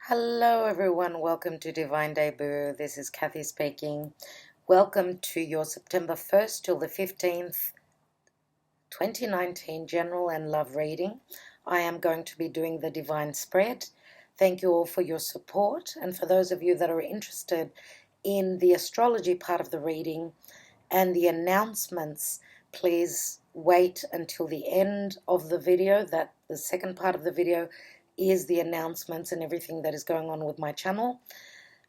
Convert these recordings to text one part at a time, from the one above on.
Hello everyone, welcome to Divine Debut. This is Kathy speaking. Welcome to your September 1st till the 15th, 2019 General and Love reading. I am going to be doing the Divine Spread. Thank you all for your support, and for those of you that are interested in the astrology part of the reading and the announcements, please wait until the end of the video. That the second part of the video is the announcements and everything that is going on with my channel.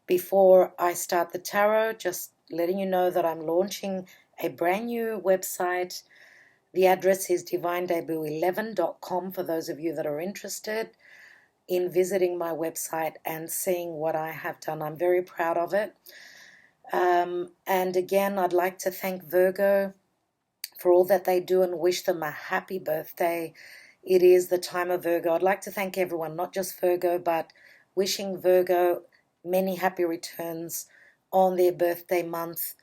Before I start the tarot, just letting you know that I'm launching a brand new website. The address is divinedebut11.com for those of you that are interested in visiting my website and seeing what I have done. I'm very proud of it. And again, I'd like to thank Virgo for all that they do and wish them a happy birthday. It is the time of Virgo. I'd like to thank everyone, not just Virgo, but wishing Virgo many happy returns on their birthday month.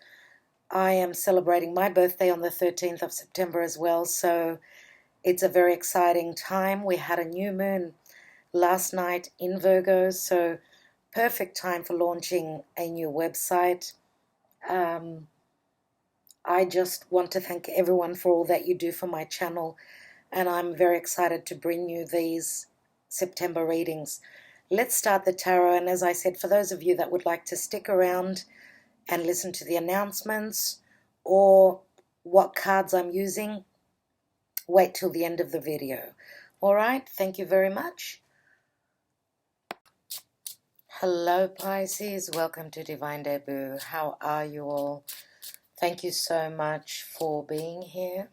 I am celebrating my birthday on the 13th of September as well, so it's a very exciting time. We had a new moon last night in Virgo, so perfect time for launching a new website. I just want to thank everyone for all that you do for my channel, and I'm very excited to bring you these September readings. Let's start the tarot, and as I said, for those of you that would like to stick around and listen to the announcements or what cards I'm using, wait till the end of the video. All right, thank you very much. Hello Pisces, welcome to Divine Debut. How are you all? Thank you so much for being here.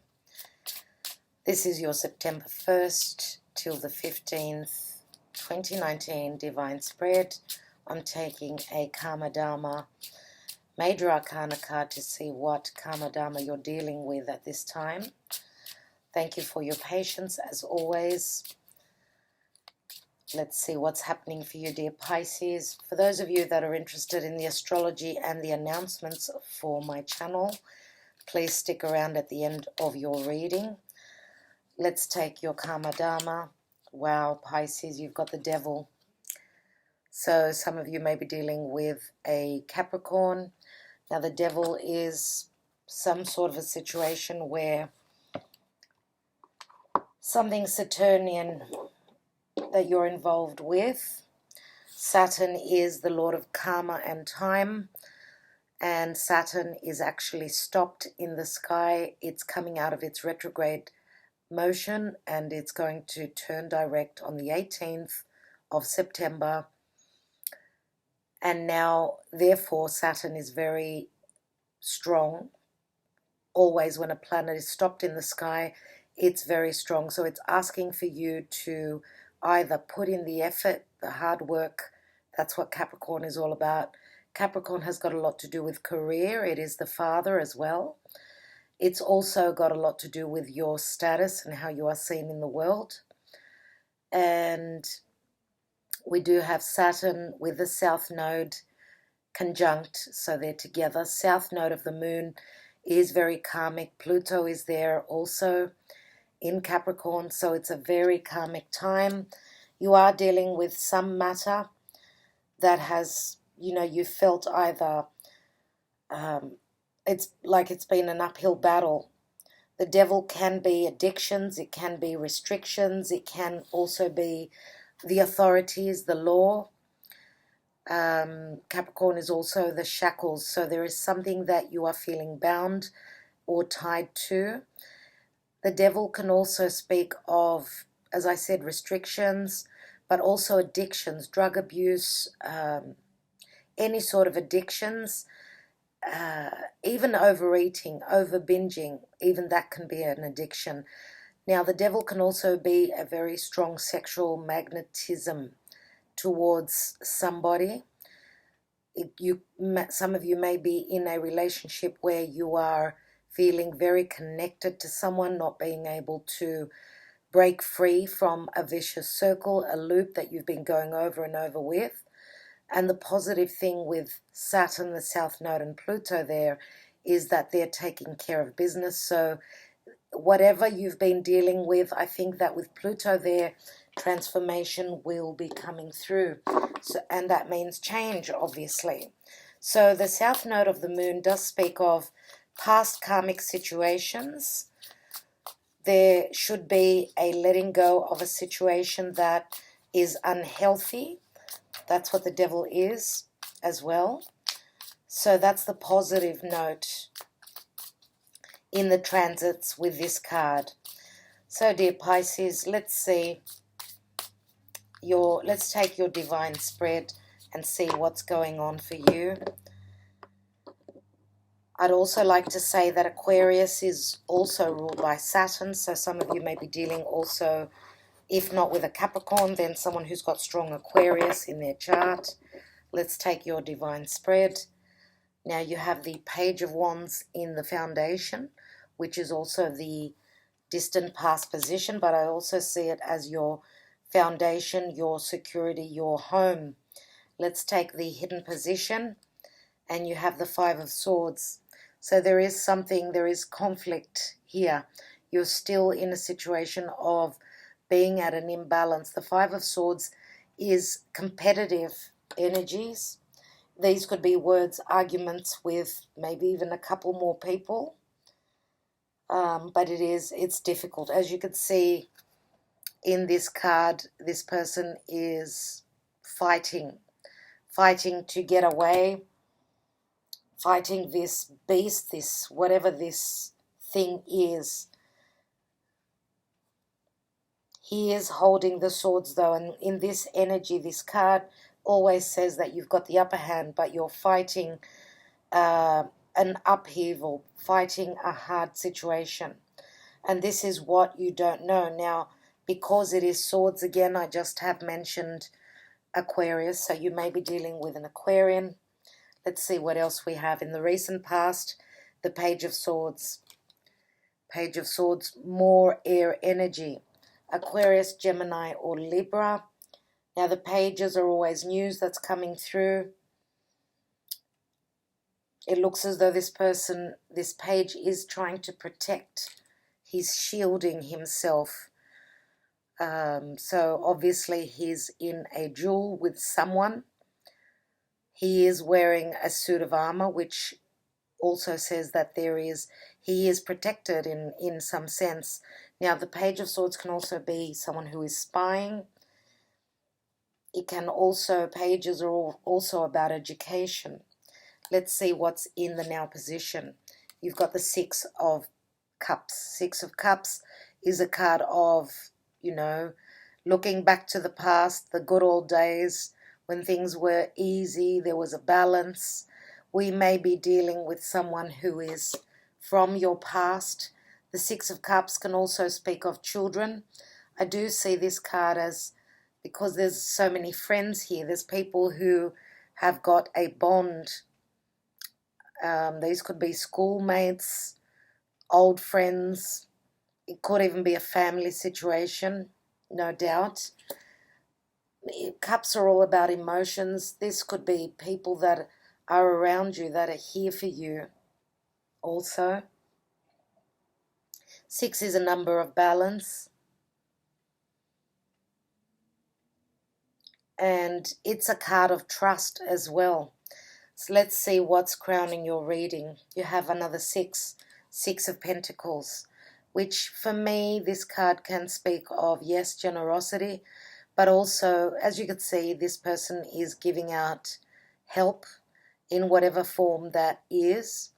This is your September 1st till the 15th, 2019 Divine Spread. I'm taking a Karma Dharma Major Arcana card to see what Karma Dharma you're dealing with at this time. Thank you for your patience as always. Let's see what's happening for you, dear Pisces. For those of you that are interested in the astrology and the announcements for my channel, please stick around at the end of your reading. Let's take your Karma Dharma. Wow, Pisces, you've got the devil. So some of you may be dealing with a Capricorn. Now the devil is some sort of a situation where something Saturnian that you're involved with. Saturn is the lord of karma and time, and Saturn is actually stopped in the sky. It's coming out of its retrograde motion, and it's going to turn direct on the 18th of September. And now, therefore, Saturn is very strong. Always when a planet is stopped in the sky, it's very strong. So it's asking for you to either put in the effort, the hard work. That's what Capricorn is all about. Capricorn has got a lot to do with career. It is the father as well. It's also got a lot to do with your status and how you are seen in the world. And we do have Saturn with the South Node conjunct, so they're together. South Node of the Moon is very karmic. Pluto is there also in Capricorn, so it's a very karmic time. You are dealing with some matter that has, you felt either it's like it's been an uphill battle. The devil can be addictions, it can be restrictions, it can also be the authorities, the law. Capricorn is also the shackles, so there is something that you are feeling bound or tied to. The devil can also speak of, as I said, restrictions, but also addictions, drug abuse, any sort of addictions. Even overeating, over binging, even that can be an addiction. Now the devil can also be a very strong sexual magnetism towards somebody. Some of you may be in a relationship where you are feeling very connected to someone, not being able to break free from a vicious circle, a loop that you've been going over and over with. And the positive thing with Saturn, the South Node, and Pluto there is that they're taking care of business. So whatever you've been dealing with, I think that with Pluto there, transformation will be coming through. So, and that means change, obviously. So the south node of the moon does speak of past karmic situations. There should be a letting go of a situation that is unhealthy. That's what the devil is as well. So that's the positive note in the transits with this card. So dear Pisces, let's take your divine spread and see what's going on for you. I'd also like to say that Aquarius is also ruled by Saturn, so some of you may be dealing also, if not with a Capricorn, then someone who's got strong Aquarius in their chart. Let's take your divine spread. Now you have the Page of Wands in the foundation, which is also the distant past position, but I also see it as your foundation, your security, your home. Let's take the hidden position, and you have the Five of Swords. So there is conflict here. You're still in a situation of being at an imbalance. The Five of Swords is competitive energies. These could be words, arguments with maybe even a couple more people. But it's difficult. As you can see in this card, this person is fighting to get away, fighting this beast, this whatever this thing is. He is holding the swords though, and in this energy, this card always says that you've got the upper hand, but you're fighting an upheaval, fighting a hard situation. And this is what you don't know. Now, because it is swords again, I just have mentioned Aquarius, so you may be dealing with an Aquarian. Let's see what else we have in the recent past. The Page of Swords. Page of Swords, more air energy. Aquarius, Gemini, or Libra. Now the pages are always news that's coming through. It looks as though this page is trying to protect. He's shielding himself. So obviously he's in a duel with someone. He is wearing a suit of armor, which also says that he is protected in some sense. Now the Page of Swords can also be someone who is spying. It can also, pages are also about education. Let's see what's in the now position. You've got the Six of Cups. Six of Cups is a card of, looking back to the past, the good old days when things were easy, there was a balance. We may be dealing with someone who is from your past. The Six of Cups can also speak of children. I do see this card as, because there's so many friends here, there's people who have got a bond. These could be schoolmates, old friends. It could even be a family situation, no doubt. Cups are all about emotions. This could be people that are around you, that are here for you also. Six is a number of balance. And it's a card of trust as well. So let's see what's crowning your reading. You have another Six of Pentacles, which for me, this card can speak of, yes, generosity, but also, as you can see, this person is giving out help in whatever form that is.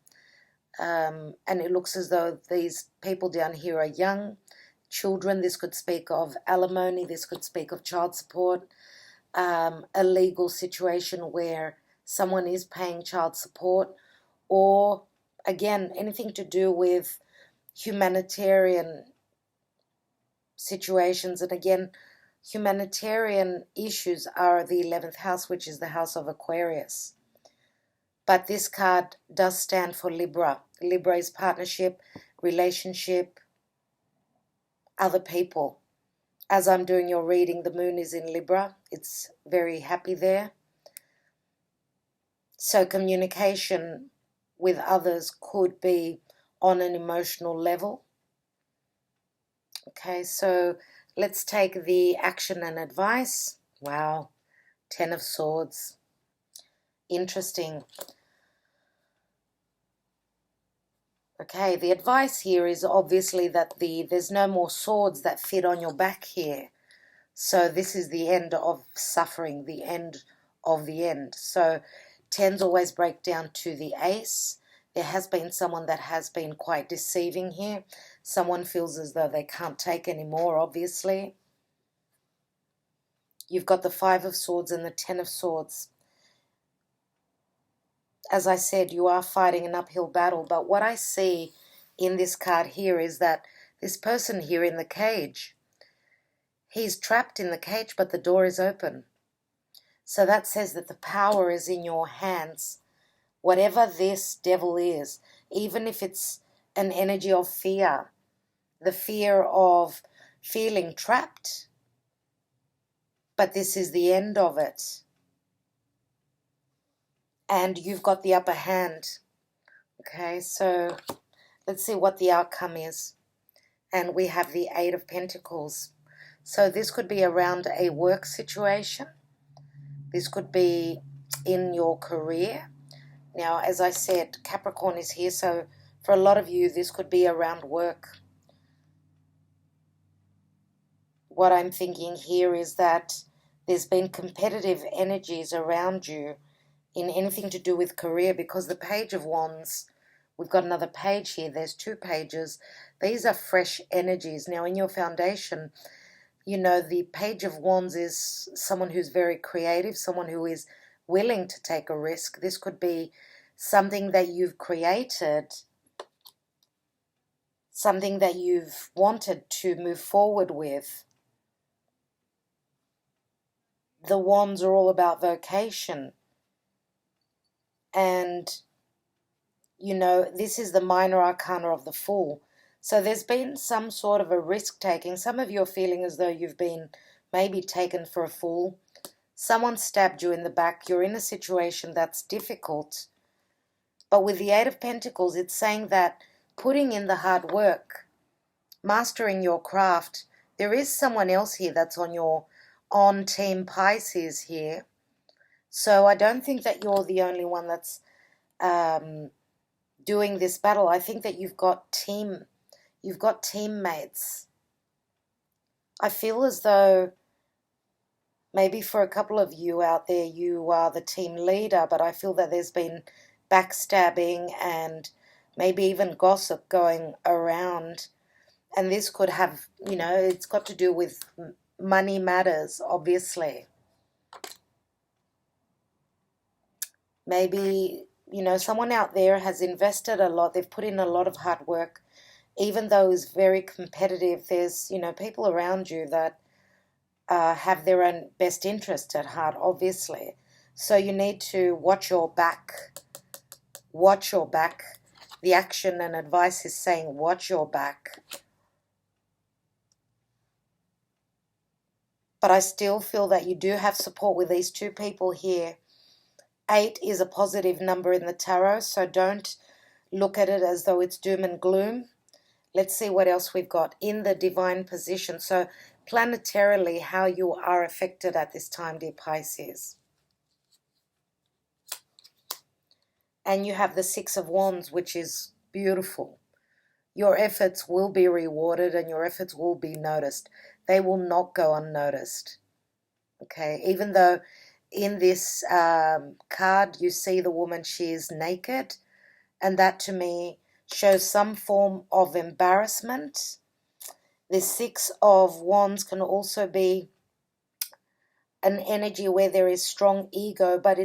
And it looks as though these people down here are young children. This could speak of alimony. This could speak of child support. A legal situation where someone is paying child support, or again, anything to do with humanitarian situations. And again, humanitarian issues are the 11th house, which is the house of Aquarius. But this card does stand for Libra. Libra is partnership, relationship, other people. As I'm doing your reading, the moon is in Libra. It's very happy there. So communication with others could be on an emotional level. Okay, so Let's take the action and advice. Wow, 10 of Swords. Interesting. Okay, the advice here is obviously that there's no more swords that fit on your back here. So this is the end of suffering, the end of the end. So 10s always break down to the ace. There has been someone that has been quite deceiving here. Someone feels as though they can't take any more, obviously. You've got the 5 of Swords and the 10 of Swords. As I said, you are fighting an uphill battle, but what I see in this card here is that this person here in the cage, he's trapped in the cage, but the door is open. So that says that the power is in your hands. Whatever this devil is, even if it's an energy of fear, the fear of feeling trapped, but this is the end of it. And you've got the upper hand. Okay, so let's see what the outcome is. And we have the 8 of Pentacles. So this could be around a work situation. This could be in your career. Now, as I said, Capricorn is here, so for a lot of you, this could be around work. What I'm thinking here is that there's been competitive energies around you in anything to do with career, because the Page of Wands, we've got another page here, there's 2 pages. These are fresh energies. Now, in your foundation, you know, the Page of Wands is someone who's very creative, someone who is willing to take a risk. This could be something that you've created, something that you've wanted to move forward with. The Wands are all about vocation. And, you know, this is the minor arcana of the Fool. So there's been some sort of a risk-taking. Some of you are feeling as though you've been maybe taken for a fool. Someone stabbed you in the back. You're in a situation that's difficult. But with the 8 of Pentacles, it's saying that putting in the hard work, mastering your craft, there is someone else here that's on Team Pisces here. So I don't think that you're the only one that's doing this battle. I think that you've got teammates. I feel as though maybe for a couple of you out there, you are the team leader, but I feel that there's been backstabbing and maybe even gossip going around. And this could have, you know, it's got to do with money matters, obviously. Maybe, you know, someone out there has invested a lot. They've put in a lot of hard work. Even though it's very competitive, there's, you know, people around you that have their own best interest at heart, obviously. So you need to watch your back. Watch your back. The action and advice is saying watch your back. But I still feel that you do have support with these 2 people here. 8 is a positive number in the tarot, so don't look at it as though it's doom and gloom. Let's see what else we've got in the divine position. So planetarily, how you are affected at this time, dear Pisces. And you have the 6 of Wands, which is beautiful. Your efforts will be rewarded and your efforts will be noticed. They will not go unnoticed. Okay, even though in this card you see the woman, she is naked, and that to me shows some form of embarrassment. The 6 of Wands can also be an energy where there is strong ego, but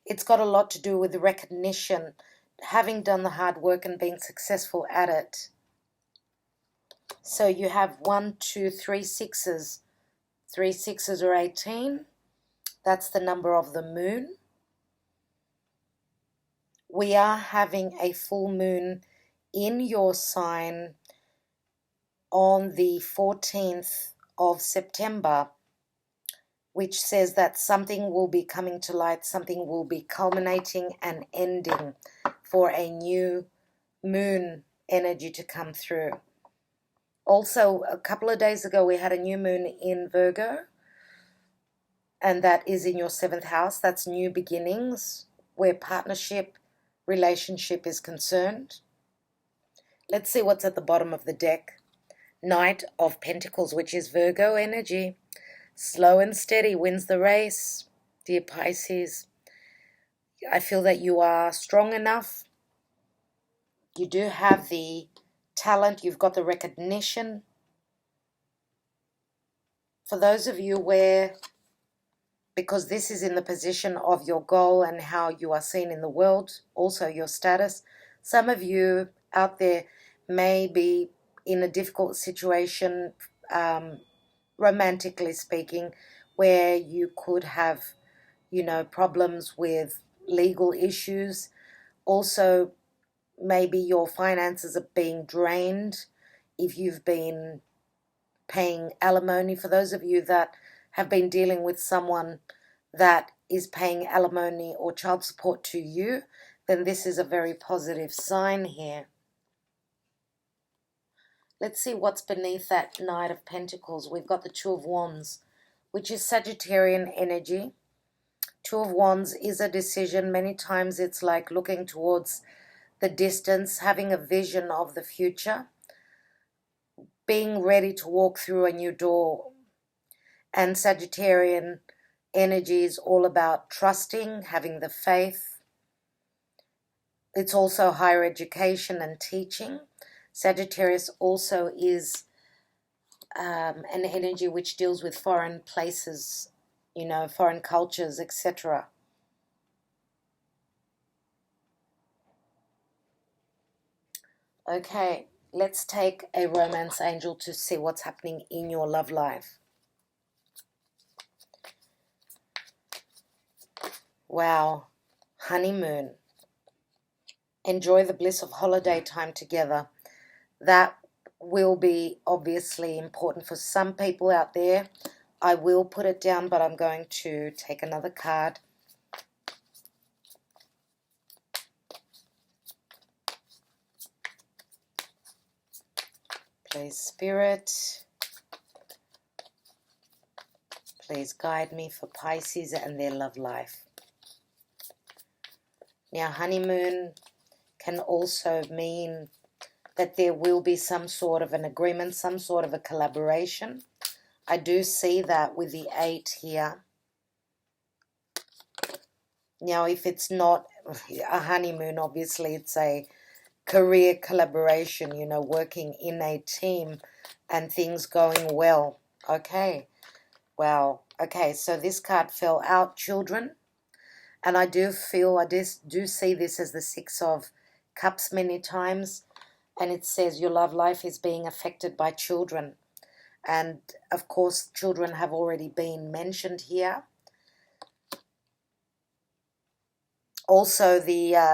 it's got a lot to do with recognition, having done the hard work and being successful at it. So you have 1, 2, 3 sixes. 3 sixes are 18. That's the number of the moon. We are having a full moon in your sign on the 14th of September, which says that something will be coming to light, something will be culminating and ending for a new moon energy to come through. Also, a couple of days ago, we had a new moon in Virgo, and that is in your 7th house. That's new beginnings, where partnership, relationship is concerned. Let's see what's at the bottom of the deck. Knight of Pentacles, which is Virgo energy. Slow and steady wins the race, dear Pisces. I feel that you are strong enough. You do have the talent. You've got the recognition. For those of you where, because this is in the position of your goal and how you are seen in the world, also your status, some of you out there may be in a difficult situation, romantically speaking, where you could have, problems with legal issues. Also, maybe your finances are being drained if you've been paying alimony. For those of you that have been dealing with someone that is paying alimony or child support to you, then this is a very positive sign here. Let's see what's beneath that Knight of Pentacles. We've got the Two of Wands, which is Sagittarian energy. Two of Wands is a decision. Many times it's like looking towards the distance, having a vision of the future, being ready to walk through a new door. And Sagittarian energy is all about trusting, having the faith. It's also higher education and teaching. Sagittarius also is an energy which deals with foreign places, foreign cultures, etc. Okay, let's take a romance angel to see what's happening in your love life. Wow, honeymoon. Enjoy the bliss of holiday time together. That will be obviously important for some people out there. I will put it down, but I'm going to take another card. Please, Spirit, please guide me for Pisces and their love life. Now, honeymoon can also mean that there will be some sort of an agreement, some sort of a collaboration. I do see that with the 8 here. Now, if it's not a honeymoon, obviously it's a career collaboration, working in a team and things going well. Okay, wow. Okay, so this card fell out, children. And I do see this as the 6 of Cups many times. And it says your love life is being affected by children. And, of course, children have already been mentioned here. Also,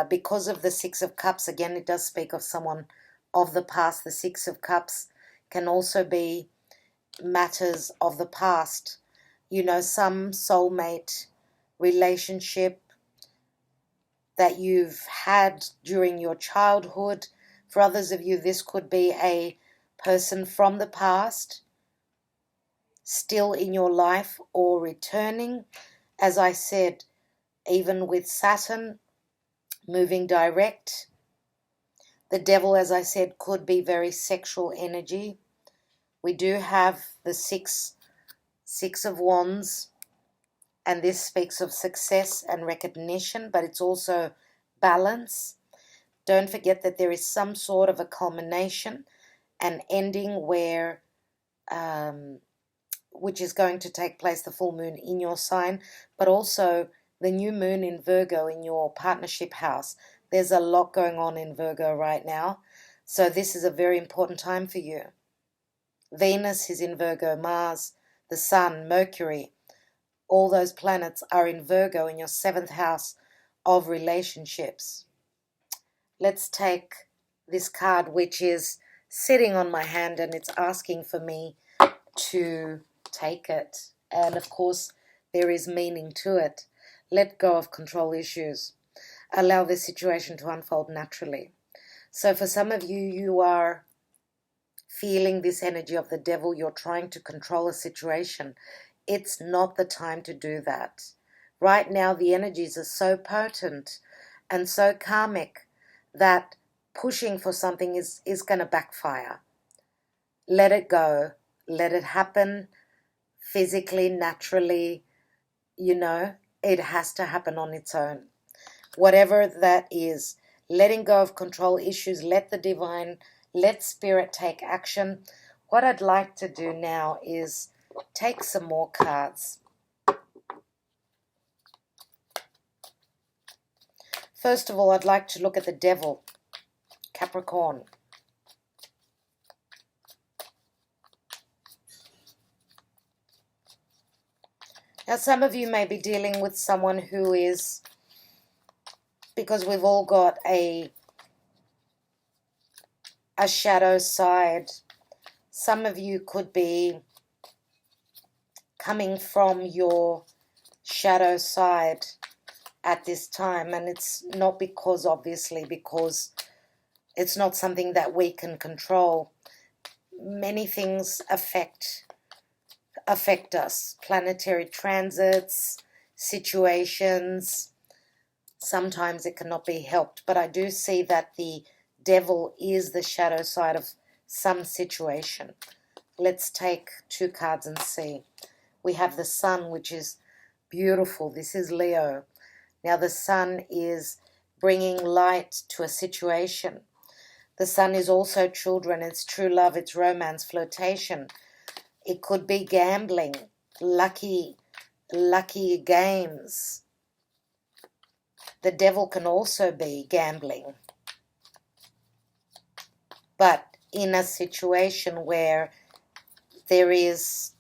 because of the 6 of Cups, again, it does speak of someone of the past. The 6 of Cups can also be matters of the past. Some soulmate relationship that you've had during your childhood. For others of you, this could be a person from the past still in your life or returning. As I said, even with Saturn moving direct, the devil, as I said, could be very sexual energy. We do have the six of Wands, and this speaks of success and recognition, but it's also balance. Don't forget that there is some sort of a culmination, an ending where, which is going to take place, the full moon in your sign, but also the new moon in Virgo in your partnership house. There's a lot going on in Virgo right now, so this is a very important time for you. Venus is in Virgo, Mars, the Sun, Mercury, all those planets are in Virgo in your 7th house of relationships. Let's take this card, which is sitting on my hand, and it's asking for me to take it. And of course, there is meaning to it. Let go of control issues. Allow this situation to unfold naturally. So for some of you, you are feeling this energy of the devil, you're trying to control a situation, it's not the time to do that. Right now, the energies are so potent and so karmic that pushing for something is going to backfire. Let it go. Let it happen physically, naturally. You know, it has to happen on its own. Whatever that is, letting go of control issues, let the divine, let spirit take action. What I'd like to do now is take some more cards. First of all, I'd like to look at the devil, Capricorn. Now, some of you may be dealing with someone who is, because we've all got a shadow side. Some of you could be coming from your shadow side at this time, and it's not because, obviously, because it's not something that we can control. Many things affect us. Planetary transits, situations. Sometimes it cannot be helped, but I do see that the devil is the shadow side of some situation. Let's take 2 cards and see. We have the sun, which is beautiful. This is Leo. Now the sun is bringing light to a situation. The sun is also children. It's true love. It's romance, flirtation. It could be gambling, lucky games. The devil can also be gambling, but in a situation where there is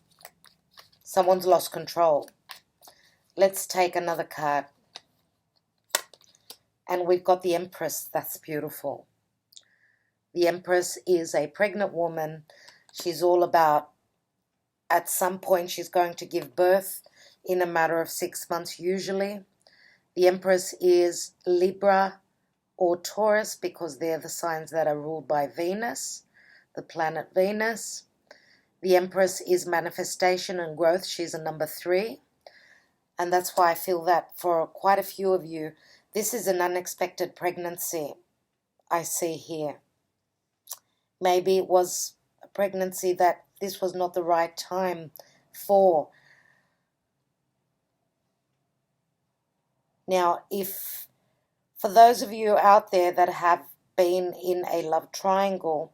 someone's lost control. Let's take another card. And we've got the Empress. That's beautiful. The Empress is a pregnant woman. She's all about, at some point, she's going to give birth in a matter of 6 months usually. The Empress is Libra or Taurus because they're the signs that are ruled by Venus, the planet Venus. The Empress is manifestation and growth. She's a number 3. And that's why I feel that for quite a few of you, this is an unexpected pregnancy I see here. Maybe it was a pregnancy that this was not the right time for. Now, if for those of you out there that have been in a love triangle,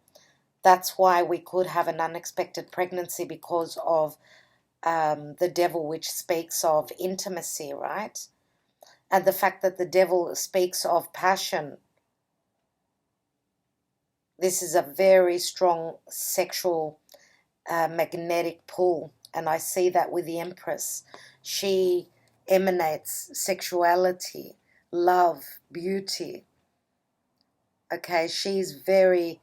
that's why we could have an unexpected pregnancy because of the devil, which speaks of intimacy, right? And the fact that the devil speaks of passion. This is a very strong sexual magnetic pull, and I see that with the Empress. She emanates sexuality, love, beauty. Okay, she's very,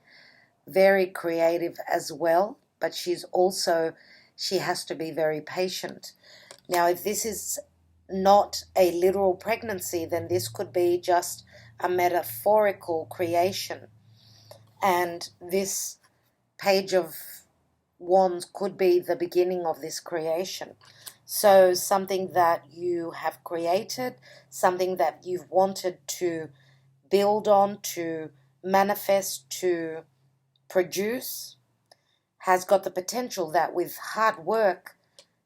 very creative as well, but she has to be very patient. Now, if this is not a literal pregnancy, then this could be just a metaphorical creation. And this Page of Wands could be the beginning of this creation. So something that you have created, something that you've wanted to build on, to manifest, to produce, has got the potential that with hard work,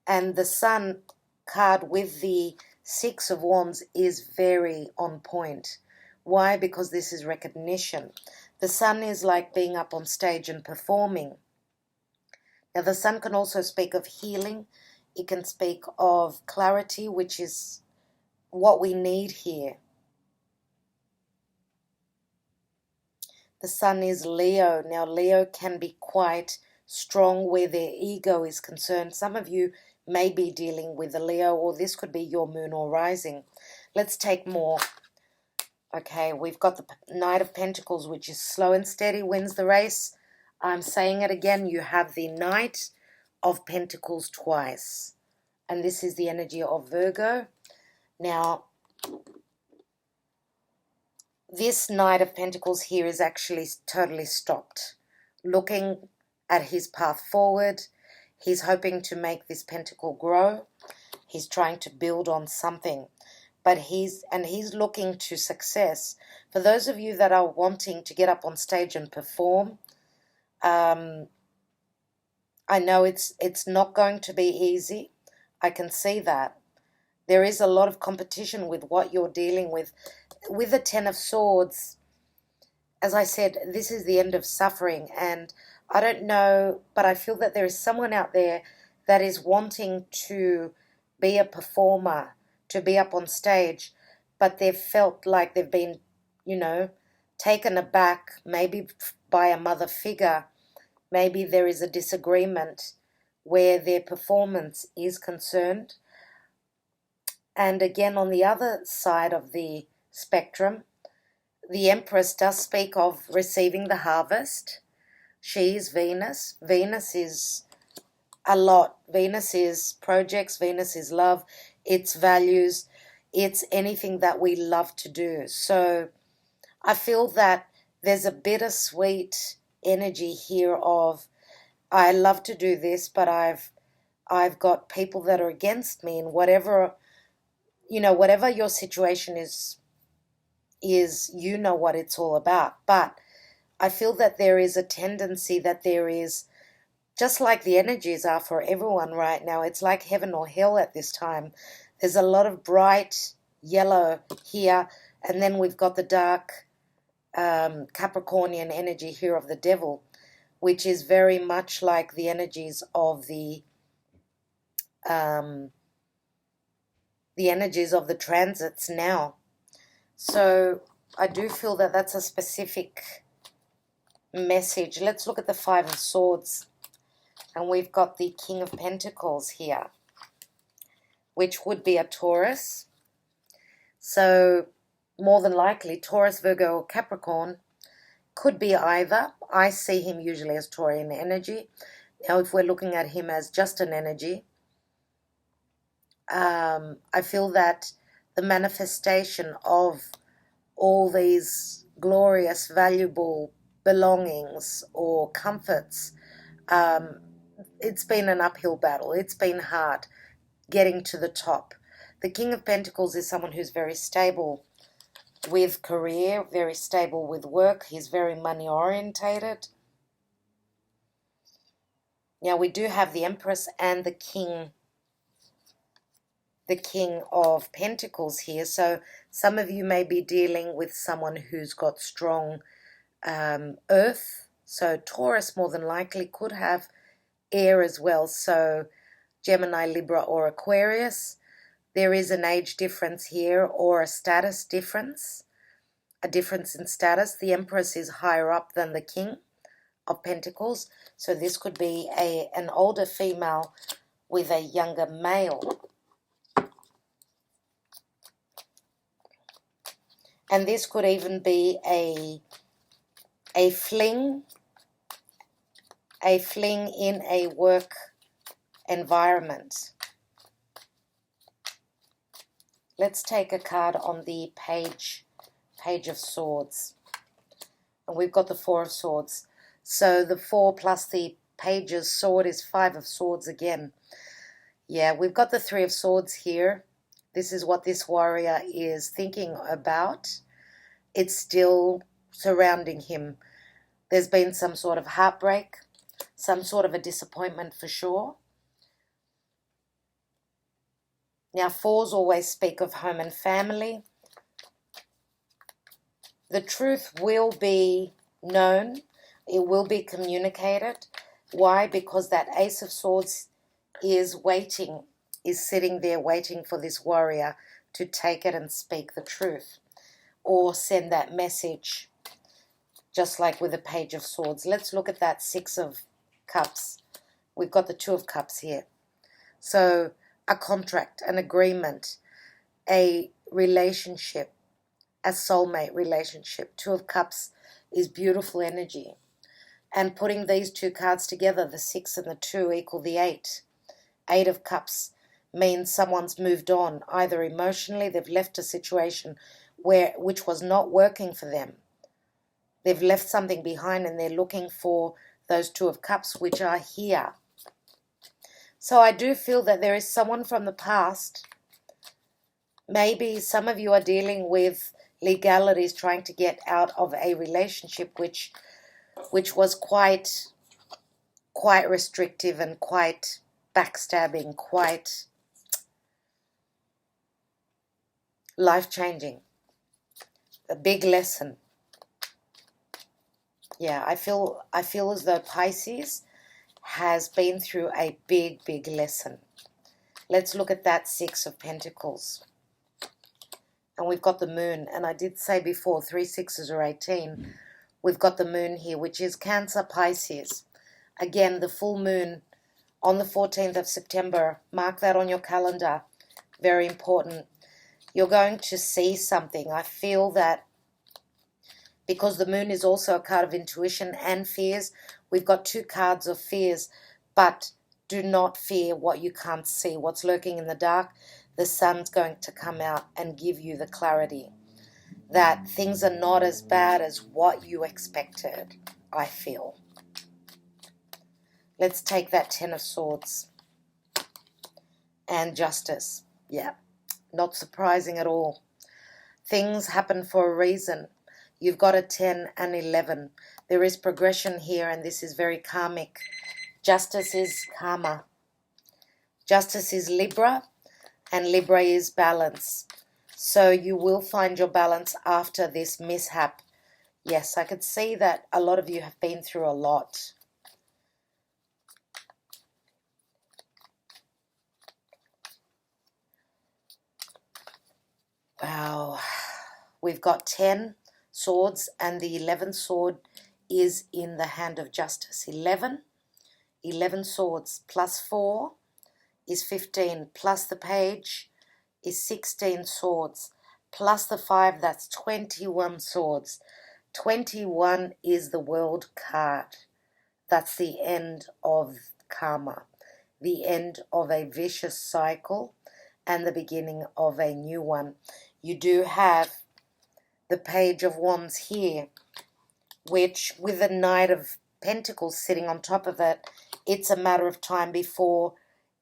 and the Sun card with the 6 of Wands is very on point. Why? Because this is recognition. The Sun is like being up on stage and performing. Now the Sun can also speak of healing. It can speak of clarity, which is what we need here. The Sun is Leo. Now Leo can be quite strong where their ego is concerned. Some of you may be dealing with a Leo, or this could be your moon or rising. Let's take more. Okay, we've got the Knight of Pentacles, which is slow and steady, wins the race. I'm saying it again, you have the Knight of Pentacles twice. And this is the energy of Virgo. Now, this Knight of Pentacles here is actually totally stopped, looking at his path forward. He's hoping to make this pentacle grow. He's trying to build on something, but he's looking to success. For those of you that are wanting to get up on stage and perform, I know it's not going to be easy. I can see that. There is a lot of competition with what you're dealing with. With the Ten of Swords, as I said, this is the end of suffering, and I don't know, but I feel that there is someone out there that is wanting to be a performer, to be up on stage, but they've felt like they've been, taken aback, maybe by a mother figure. Maybe there is a disagreement where their performance is concerned. And again, on the other side of the spectrum, the Empress does speak of receiving the harvest. She is Venus. Venus is a lot. Venus is projects. Venus is love. It's values. It's anything that we love to do. So I feel that there's a bittersweet energy here of, I love to do this, but I've got people that are against me, and whatever your situation is what it's all about. But I feel that there is a tendency that there is, just like the energies are for everyone right now, it's like heaven or hell at this time. There's a lot of bright yellow here, and then we've got the dark Capricornian energy here of the devil, which is very much like the energies of the transits now. So I do feel that that's a specific message. Let's look at the Five of Swords, and we've got the King of Pentacles here, which would be a Taurus. So more than likely Taurus, Virgo, or Capricorn. Could be either. I see him usually as Taurian energy. Now if we're looking at him as just an energy, I feel that the manifestation of all these glorious, valuable belongings or comforts, it's been an uphill battle. It's been hard getting to the top. The King of Pentacles is someone who's very stable with career, very stable with work. He's very money orientated. Now we do have the Empress and the King of Pentacles here. So some of you may be dealing with someone who's got strong earth. So Taurus more than likely could have air as well. So Gemini, Libra, or Aquarius. There is an age difference here, or a status difference, a difference in status. The Empress is higher up than the King of Pentacles. So this could be an older female with a younger male. And this could even be a fling in a work environment. Let's take a card on the Page of Swords. And we've got the Four of Swords. So the 4 plus the Page's sword is 5 of Swords again. Yeah, we've got the 3 of Swords here. This is what this warrior is thinking about. It's still surrounding him. There's been some sort of heartbreak, some sort of a disappointment for sure. Now, 4s always speak of home and family. The truth will be known. It will be communicated. Why? Because that Ace of Swords is waiting, is sitting there waiting for this warrior to take it and speak the truth, or send that message, just like with the Page of Swords. Let's look at that 6 of Cups. We've got the 2 of Cups here. So a contract, an agreement, a relationship, a soulmate relationship. 2 of Cups is beautiful energy. And putting these 2 cards together, the 6 and the 2 equal the 8. 8 of Cups means someone's moved on, either emotionally, they've left a situation which was not working for them. They've left something behind and they're looking for those Two of Cups, which are here. So I do feel that there is someone from the past. Maybe some of you are dealing with legalities, trying to get out of a relationship which was quite restrictive and quite backstabbing, quite life-changing. A big lesson. Yeah, I feel as though Pisces has been through a big lesson. Let's look at that Six of Pentacles. And we've got the moon. And I did say before, 3 6s are 18. We've got the moon here, which is Cancer, Pisces. Again, the full moon on the 14th of September. Mark that on your calendar. Very important. You're going to see something. I feel that because the moon is also a card of intuition and fears, we've got 2 cards of fears. But do not fear what you can't see. What's lurking in the dark, the sun's going to come out and give you the clarity that things are not as bad as what you expected, I feel. Let's take that Ten of Swords and Justice. Yeah, not surprising at all. Things happen for a reason. You've got a 10 and 11. There is progression here, and this is very karmic. Justice is karma. Justice is Libra, and Libra is balance. So you will find your balance after this mishap. Yes, I could see that a lot of you have been through a lot. Wow. We've got 10 swords, and the 11th sword is in the hand of Justice. 11 swords plus 4 is 15, plus the page is 16 swords, plus the 5, that's 21 swords. 21 is the World card. That's the end of karma, the end of a vicious cycle, and the beginning of a new one. You do have the Page of Wands here, which with the Knight of Pentacles sitting on top of it, it's a matter of time before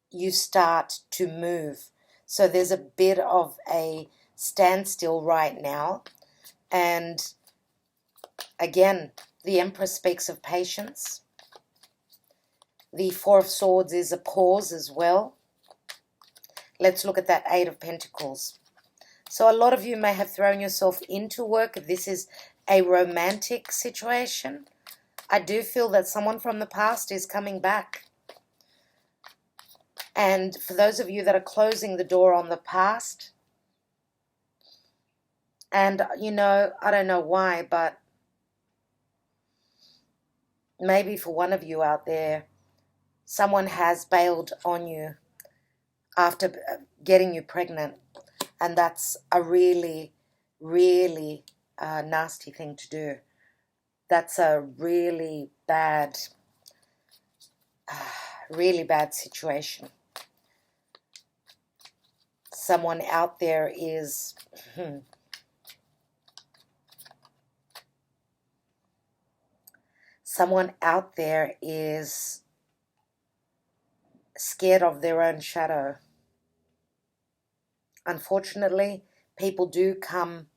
you start to move. So there's a bit of a standstill right now. And again, the Empress speaks of patience. The Four of Swords is a pause as well. Let's look at that Eight of Pentacles. So a lot of you may have thrown yourself into work. If this is a romantic situation, I do feel that someone from the past is coming back. And for those of you that are closing the door on the past, and you know, I don't know why, but maybe for one of you out there, someone has bailed on you after getting you pregnant. And that's a really nasty thing to do. That's a really bad situation. Someone out there is scared of their own shadow. Unfortunately, people do come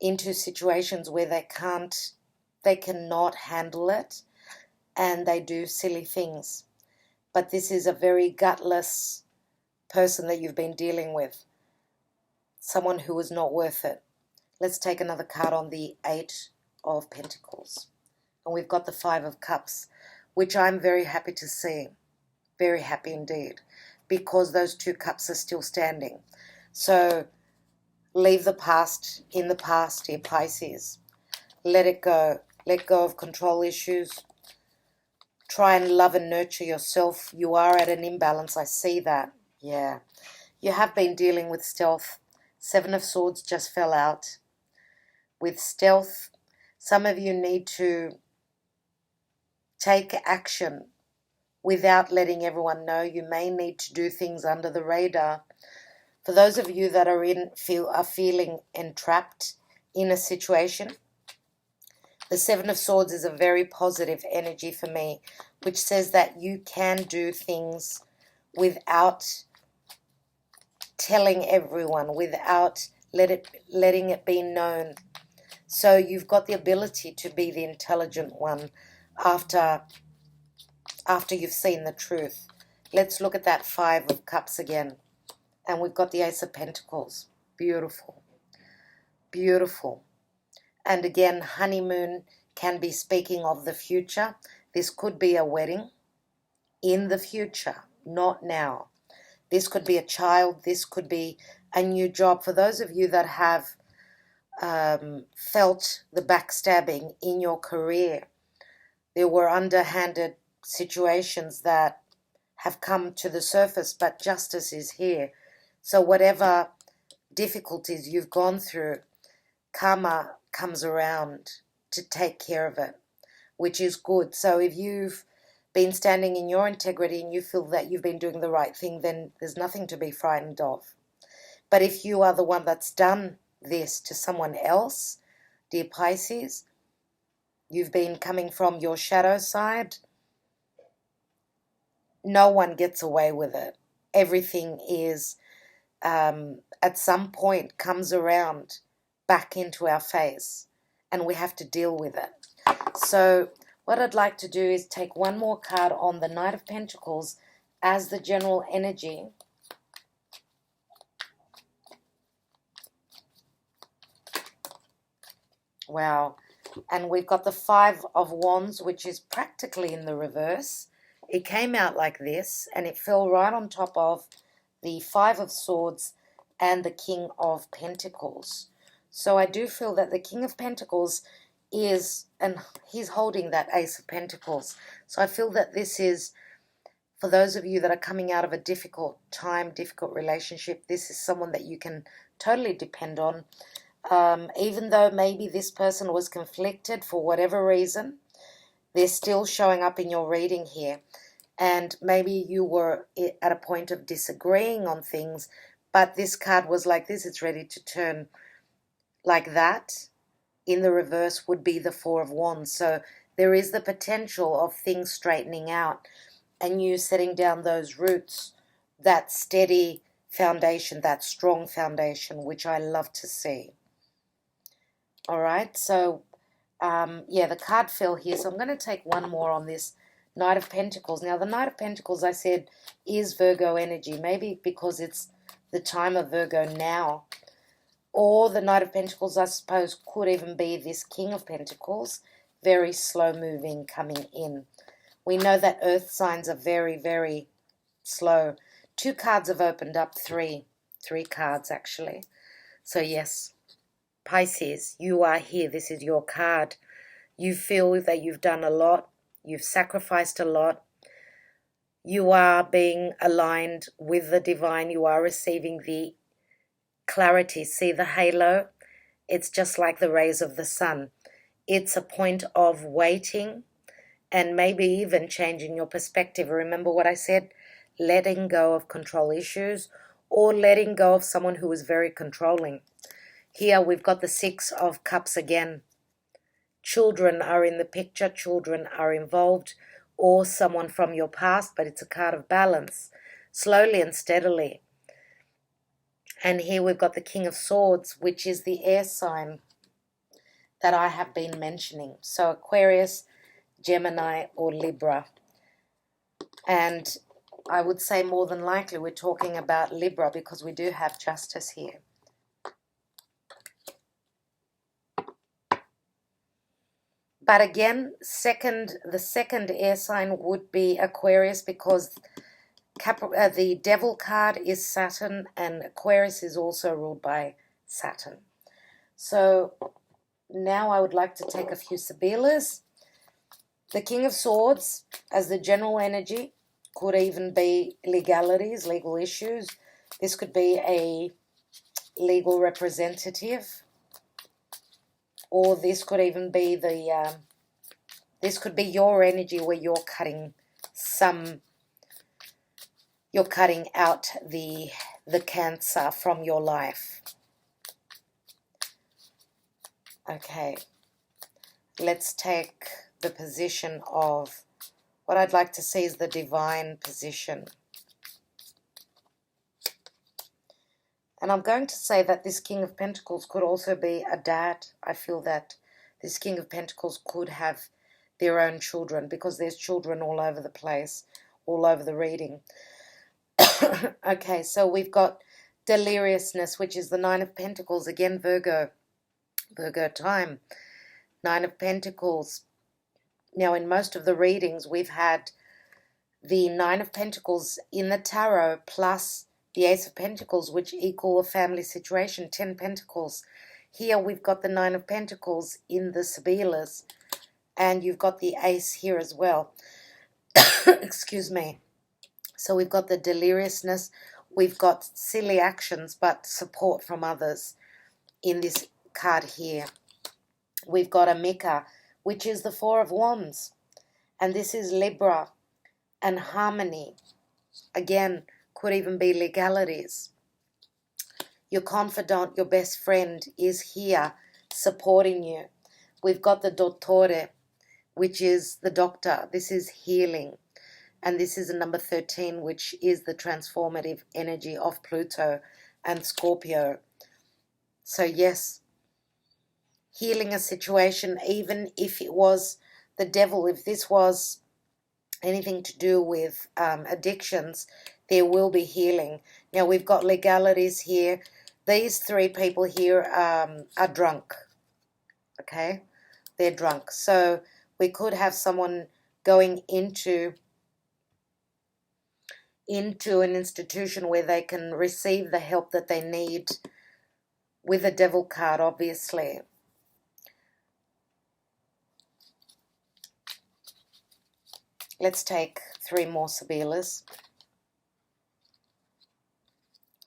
into situations where they cannot handle it, and they do silly things. But this is a very gutless person that you've been dealing with. Someone who is not worth it. Let's take another card on the Eight of Pentacles. And we've got the Five of Cups, which I'm very happy to see. Very happy indeed. Because those 2 cups are still standing. So leave the past in the past, dear Pisces. Let it go. Let go of control issues. Try and love and nurture yourself. You are at an imbalance. I see that. Yeah. You have been dealing with stealth. 7 of Swords just fell out. With stealth, some of you need to take action without letting everyone know. You may need to do things under the radar. For those of you that are feeling entrapped in a situation, The Seven of Swords is a very positive energy for me, which says that you can do things without telling everyone, without letting it be known. So you've got the ability to be the intelligent one after you've seen the truth. Let's look at that Five of Cups again. And we've got the Ace of Pentacles. Beautiful. Beautiful. And again, honeymoon can be speaking of the future. This could be a wedding in the future, not now. This could be a child. This could be a new job. For those of you that have felt the backstabbing in your career, there were underhanded situations that have come to the surface, but justice is here. So whatever difficulties you've gone through, karma comes around to take care of it, which is good. So if you've been standing in your integrity and you feel that you've been doing the right thing, then there's nothing to be frightened of. But if you are the one that's done this to someone else, dear Pisces, you've been coming from your shadow side, no one gets away with it. Everything is, at some point, comes around back into our face, and we have to deal with it. So what I'd like to do is take one more card on the Knight of Pentacles as the general energy. Wow. And we've got the Five of Wands, which is practically in the reverse. It came out like this, and it fell right on top of the Five of Swords and the King of Pentacles. So I do feel that the King of Pentacles is, and he's holding that Ace of Pentacles. So I feel that this is, for those of you that are coming out of a difficult time, difficult relationship, this is someone that you can totally depend on. Even though maybe this person was conflicted for whatever reason, they're still showing up in your reading here. And maybe you were at a point of disagreeing on things, but this card was like this. It's ready to turn like that. In the reverse would be the Four of Wands. So there is the potential of things straightening out and you setting down those roots, that steady foundation, that strong foundation, which I love to see. All right, so yeah, the card fell here. So I'm going to take one more on this Knight of Pentacles. Now, the Knight of Pentacles, I said, is Virgo energy. Maybe because it's the time of Virgo now. Or the Knight of Pentacles, I suppose, could even be this King of Pentacles. Very slow moving coming in. We know that earth signs are very, very slow. Two cards have opened up. Three cards, actually. So, yes, Pisces, you are here. This is your card. You feel that you've done a lot. You've sacrificed a lot. You are being aligned with the divine. You are receiving the clarity. See the halo? It's just like the rays of the sun. It's a point of waiting and maybe even changing your perspective. Remember what I said? Letting go of control issues or letting go of someone who is very controlling. Here we've got the Six of Cups again. Children are in the picture. Children are involved, or someone from your past, but it's a card of balance, slowly and steadily. And here we've got the King of Swords, which is the air sign that I have been mentioning. So Aquarius, Gemini, or Libra. And I would say more than likely we're talking about Libra because we do have justice here. But again, the second air sign would be Aquarius because the Devil card is Saturn and Aquarius is also ruled by Saturn. So now I would like to take a few Sibillas. The King of Swords as the general energy could even be legalities, legal issues. This could be a legal representative. Or this could even be this could be your energy where you're cutting out the cancer from your life. Okay. let's take the position of what I'd like to see is the divine position. And I'm going to say that this King of Pentacles could also be a dad. I feel that this King of Pentacles could have their own children, because there's children all over the place, all over the reading. Okay, so we've got deliriousness, which is the Nine of Pentacles. Again, Virgo time. Nine of Pentacles. Now, in most of the readings, we've had the Nine of Pentacles in the tarot plus the Ace of Pentacles, which equal a family situation, 10 Pentacles. Here we've got the Nine of Pentacles in the Sibillas, and you've got the Ace here as well. Excuse me. So we've got the deliriousness, we've got silly actions, but support from others in this card here. We've got Amica, which is the Four of Wands, and this is Libra and harmony. Again, could even be legalities. Your confidant, your best friend is here supporting you. We've got the Dottore, which is the doctor. This is healing. And this is a number 13, which is the transformative energy of Pluto and Scorpio. So yes, healing a situation, even if it was the devil, if this was anything to do with addictions, there will be healing. Now we've got legalities here. These three people here are drunk. Okay, they're drunk. So we could have someone going into an institution where they can receive the help that they need, with a devil card, obviously. Let's take 3 more Sibillas.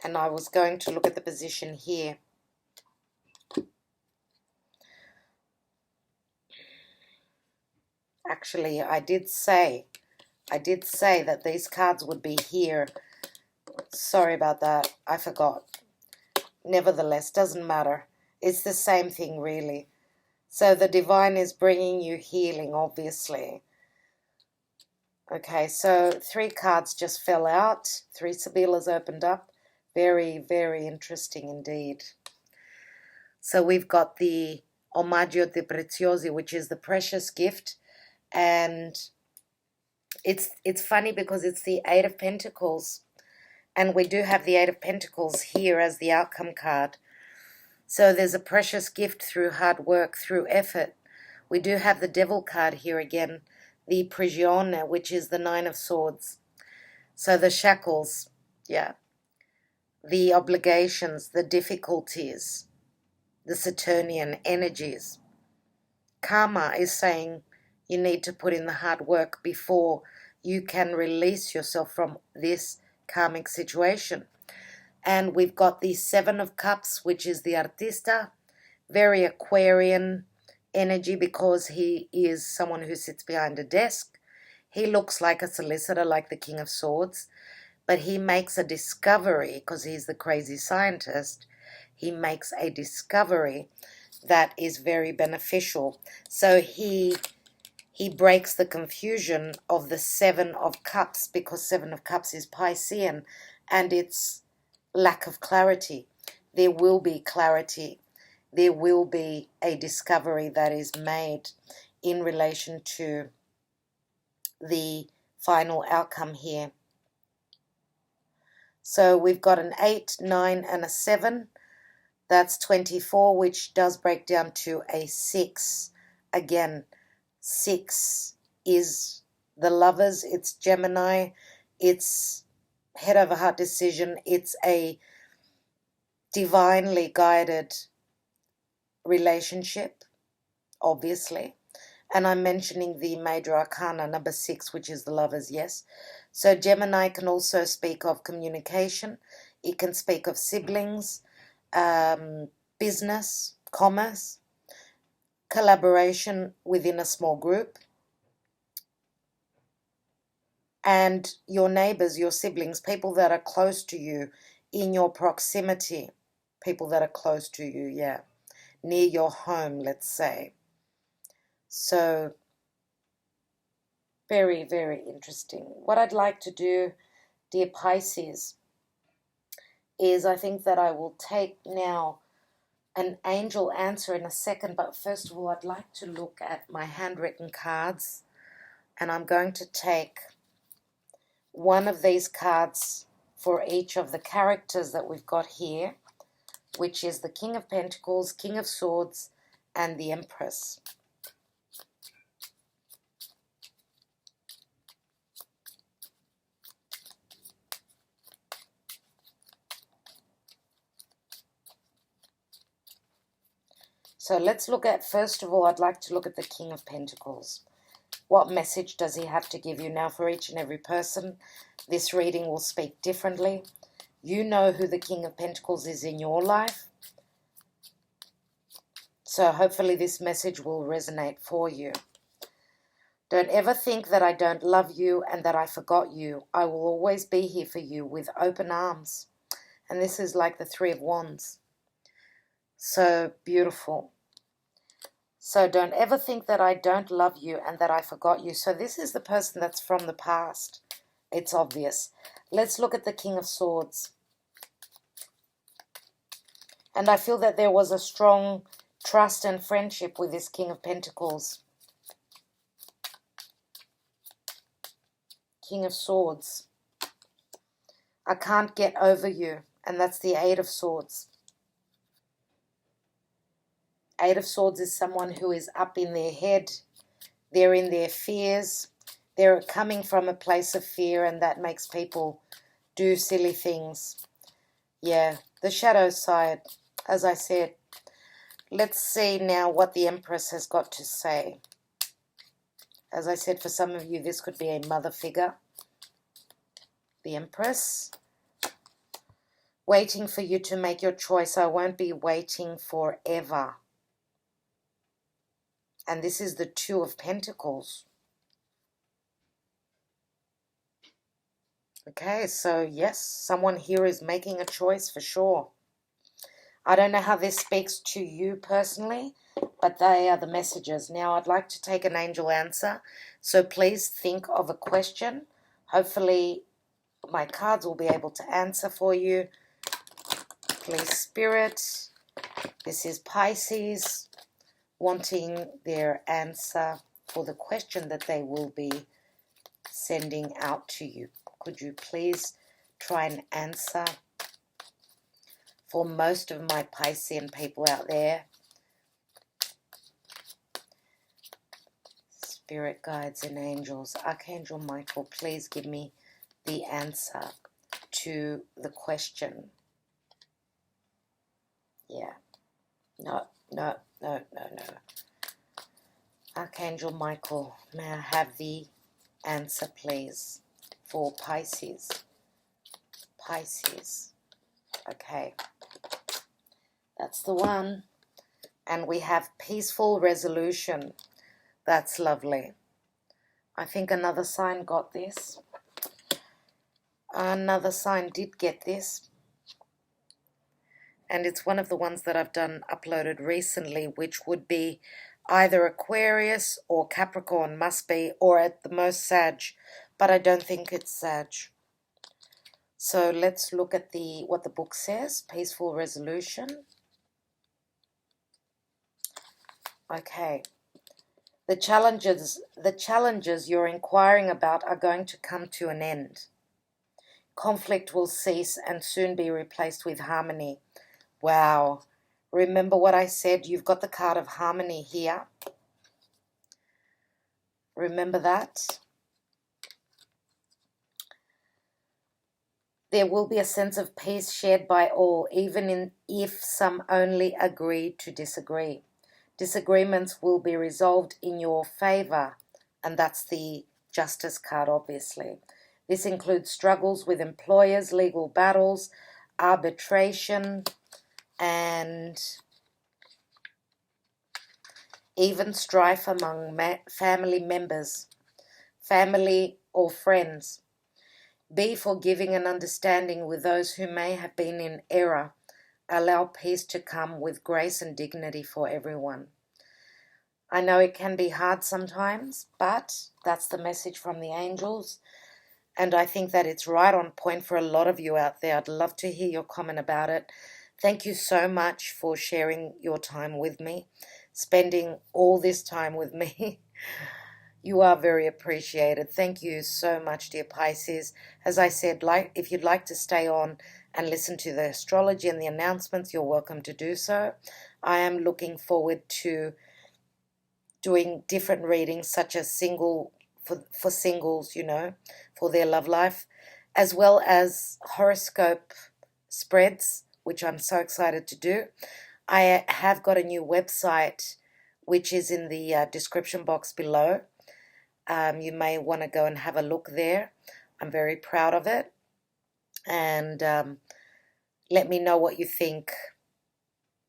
And I was going to look at the position here. Actually, I did say that these cards would be here. Sorry about that. I forgot. Nevertheless, doesn't matter. It's the same thing, really. So the divine is bringing you healing, obviously. Okay, so 3 cards just fell out. 3 Sibillas opened up. Very, very interesting indeed. So we've got the Omaggio de Preziosi, which is the precious gift. And it's funny because it's the 8 of Pentacles. And we do have the 8 of Pentacles here as the outcome card. So there's a precious gift through hard work, through effort. We do have the Devil card here again, the Prigione, which is the 9 of Swords. So the shackles, yeah. The obligations, the difficulties, the Saturnian energies. Karma is saying you need to put in the hard work before you can release yourself from this karmic situation. And we've got the 7 of Cups, which is the Artista, very Aquarian energy because he is someone who sits behind a desk. He looks like a solicitor, like the King of Swords, but he makes a discovery because he's the crazy scientist. He makes a discovery that is very beneficial. So he breaks the confusion of the 7 of Cups, because 7 of Cups is Piscean and it's lack of clarity. There will be clarity. There will be a discovery that is made in relation to the final outcome here. So we've got an 8, 9, and a 7. That's 24, which does break down to a 6. Again, 6 is the Lovers. It's Gemini. It's head over heart decision. It's a divinely guided relationship, obviously. And I'm mentioning the major arcana, number 6, which is the Lovers, yes. So Gemini can also speak of communication. It can speak of siblings, business, commerce, collaboration within a small group, and your neighbors, your siblings, people that are close to you, in your proximity, people that are close to you, yeah, near your home, let's say. So very, very interesting. What I'd like to do, dear Pisces, is I think that I will take now an angel answer in a second, but first of all I'd like to look at my handwritten cards, and I'm going to take one of these cards for each of the characters that we've got here, which is the King of Pentacles, King of Swords, and the Empress. So let's look at, first of all, I'd like to look at the King of Pentacles. What message does he have to give you? Now, for each and every person, this reading will speak differently. You know who the King of Pentacles is in your life. So hopefully this message will resonate for you. Don't ever think that I don't love you and that I forgot you. I will always be here for you with open arms. And this is like the Three of Wands. So beautiful. So don't ever think that I don't love you and that I forgot you. So this is the person that's from the past. It's obvious. Let's look at the King of Swords. And I feel that there was a strong trust and friendship with this King of Pentacles. King of Swords. I can't get over you. And that's the Eight of Swords. Eight of Swords is someone who is up in their head. They're in their fears. They're coming from a place of fear, and that makes people do silly things. Yeah, the shadow side, as I said. Let's see now what the Empress has got to say. As I said, for some of you, this could be a mother figure. The Empress. Waiting for you to make your choice. I won't be waiting forever. And this is the Two of Pentacles. Okay, so yes, someone here is making a choice for sure. I don't know how this speaks to you personally, but they are the messages. Now, I'd like to take an angel answer. So please think of a question. Hopefully, my cards will be able to answer for you. Please, Spirit. This is Pisces wanting their answer for the question that they will be sending out to you. Could you please try and answer for most of my Piscean people out there? Spirit guides and angels, Archangel Michael, please give me the answer to the question. Yeah. No. Archangel Michael, may I have the answer, please, for Pisces? Pisces. Okay. That's the one. And we have peaceful resolution. That's lovely. I think another sign got this. Another sign did get this. And it's one of the ones that I've uploaded recently, which would be either Aquarius or Capricorn, must be, or at the most Sag, but I don't think it's Sag. So let's look at what the book says, peaceful resolution. Okay. The challenges you're inquiring about are going to come to an end. Conflict will cease and soon be replaced with harmony. Wow. Remember what I said? You've got the card of harmony here. Remember that? There will be a sense of peace shared by all, even if some only agree to disagree. Disagreements will be resolved in your favor, and that's the Justice card, obviously. This includes struggles with employers, legal battles, arbitration, and even strife among family members, family or friends. Be forgiving and understanding with those who may have been in error. Allow peace to come with grace and dignity for everyone. I know it can be hard sometimes, but that's the message from the angels. And I think that it's right on point for a lot of you out there. I'd love to hear your comment about it. Thank you so much for sharing your time with me, spending all this time with me. You are very appreciated. Thank you so much, dear Pisces. As I said, if you'd like to stay on and listen to the astrology and the announcements, you're welcome to do so. I am looking forward to doing different readings, such as for singles, for their love life, as well as horoscope spreads, which I'm so excited to do. I have got a new website, which is in the description box below. You may want to go and have a look there. I'm very proud of it. And let me know what you think.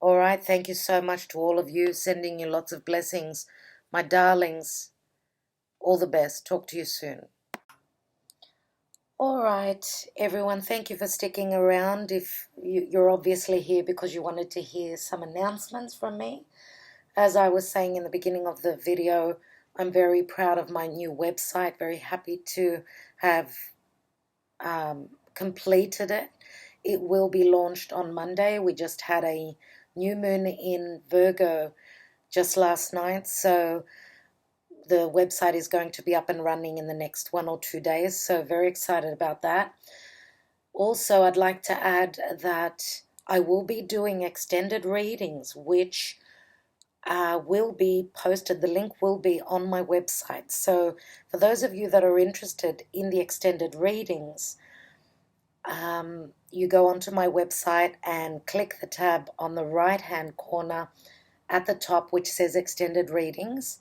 All right, thank you so much to all of you. Sending you lots of blessings. My darlings, all the best. Talk to you soon. All right, everyone, thank you for sticking around. If you're obviously here because you wanted to hear some announcements from me. As I was saying in the beginning of the video, I'm very proud of my new website, very happy to have completed it. It will be launched on Monday. We just had a new moon in Virgo just last night, so the website is going to be up and running in the next 1 or 2 days, so very excited about that. Also, I'd like to add that I will be doing extended readings, which will be posted. The link will be on my website. So for those of you that are interested in the extended readings, you go onto my website and click the tab on the right-hand corner at the top, which says extended readings.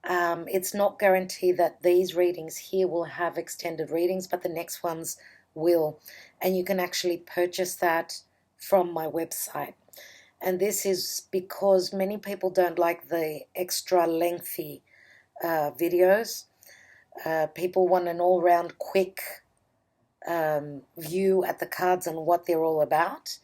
It's not guaranteed that these readings here will have extended readings, but the next ones will. And you can actually purchase that from my website. And this is because many people don't like the extra lengthy videos. People want an all-round quick view at the cards and what they're all about.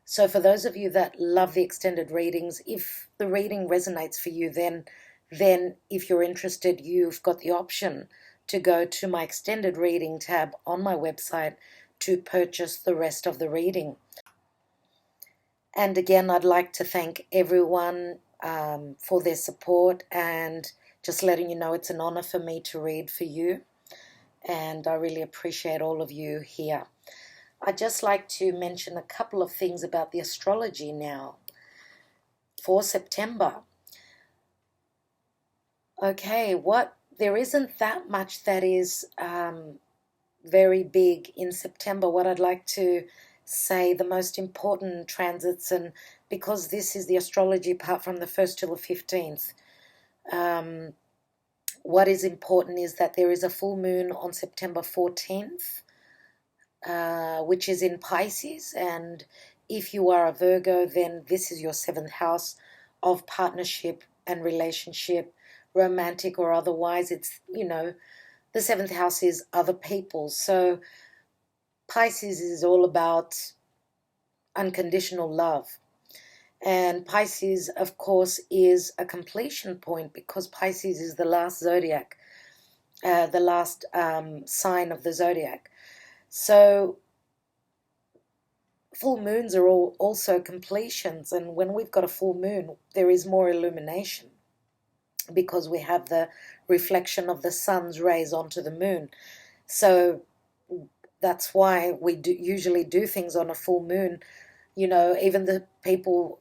So for those of you that love the extended readings, if the reading resonates for you, then if you're interested, you've got the option to go to my extended reading tab on my website to purchase the rest of the reading. And again, I'd like to thank everyone for their support, and just letting you know it's an honor for me to read for you. And I really appreciate all of you here. I'd just like to mention a couple of things about the astrology now for September. Okay, there isn't that much that is very big in September. What I'd like to say, the most important transits, and because this is the astrology part from the 1st to the 15th, what is important is that there is a full moon on September 14th, which is in Pisces, and if you are a Virgo, then this is your 7th house of partnership and relationship, romantic or otherwise. It's, the 7th house is other people. So Pisces is all about unconditional love. And Pisces, of course, is a completion point because Pisces is the last zodiac, the last sign of the zodiac. So full moons are also completions. And when we've got a full moon, there is more illumination because we have the reflection of the sun's rays onto the moon. So that's why we usually do things on a full moon. Even the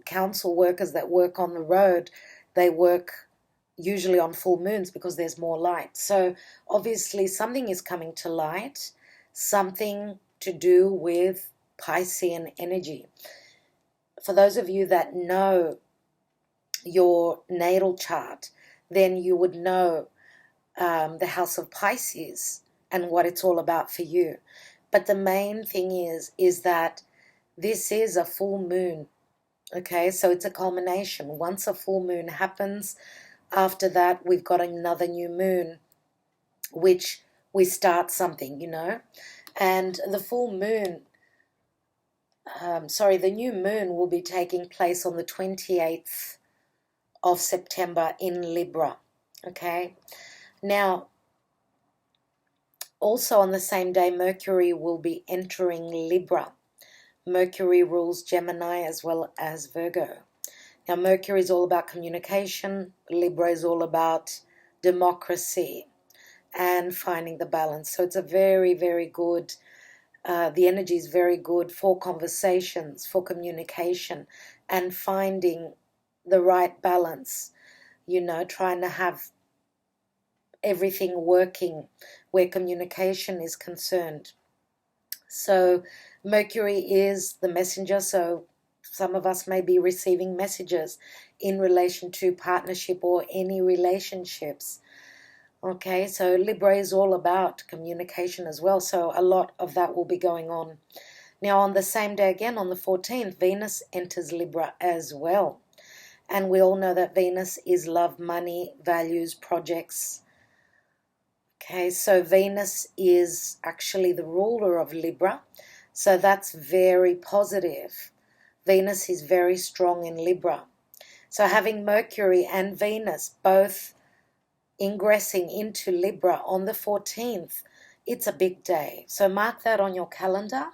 council workers that work on the road, they work usually on full moons because there's more light. So obviously something is coming to light, something to do with Piscean energy. For those of you that know your natal chart, then you would know the house of Pisces and what it's all about for you. But the main thing is that this is a full moon, okay? So it's a culmination. Once a full moon happens, after that we've got another new moon, which we start something, And the full moon, the new moon will be taking place on the 28th of September in Libra. Okay, now also on the same day, Mercury will be entering Libra. Mercury rules Gemini as well as Virgo. Now, Mercury is all about communication. Libra is all about democracy and finding the balance. So it's a very, very good, the energy is very good for conversations, for communication, and finding the right balance, you know, trying to have everything working where communication is concerned. So Mercury is the messenger, so some of us may be receiving messages in relation to partnership or any relationships. Okay, so Libra is all about communication as well, so a lot of that will be going on. Now on the same day again, on the 14th, Venus enters Libra as well. And we all know that Venus is love, money, values, projects. Okay, so Venus is actually the ruler of Libra, so that's very positive. Venus is very strong in Libra. So having Mercury and Venus both ingressing into Libra on the 14th, it's a big day. So mark that on your calendar.